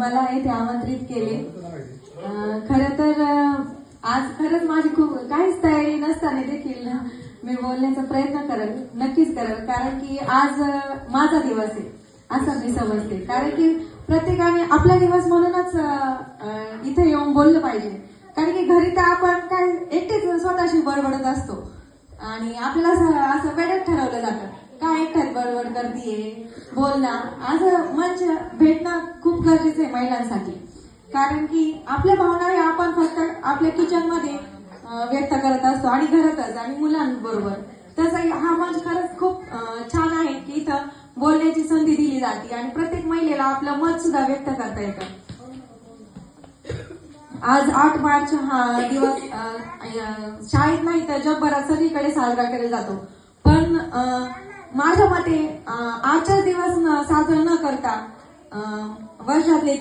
मला इथे आमंत्रित केले. खरं तर आज खरंच माझी खूप काहीच तयारी नसताना देखील मी बोलण्याचा प्रयत्न करेल, नक्कीच करेल. कारण की आज माझा दिवस आहे असं मी समजते. कारण की प्रत्येकाने आपला दिवस म्हणूनच इथे येऊन बोललं पाहिजे. कारण की घरी तर आपण काय एकटेच स्वतःशी बडबडत असतो आणि आपल्याला असं वेळच ठरवलं जातं काय एकट्यात बडबड करतीये, बोलणं असं मंच भेटणं खूप गरजेचं आहे महिलांसाठी. कारण की आपल्या भावना हे आपण फक्त आपल्या किचन मध्ये व्यक्त करत असतो आणि घरातच आणि मुलांबरोबर. तसं हा मंच खरंच खूप छान आहे की इथं बोलण्याची संधी दिली जाते आणि प्रत्येक महिलेला आपलं मत सुद्धा व्यक्त करता येतं. आज 8 मार्च हा दिवस शाळेत नाही तर जगभरात सगळीकडे साजरा केला जातो. पण माझ्या मते आजचा दिवस साजरा न करता वर्षातले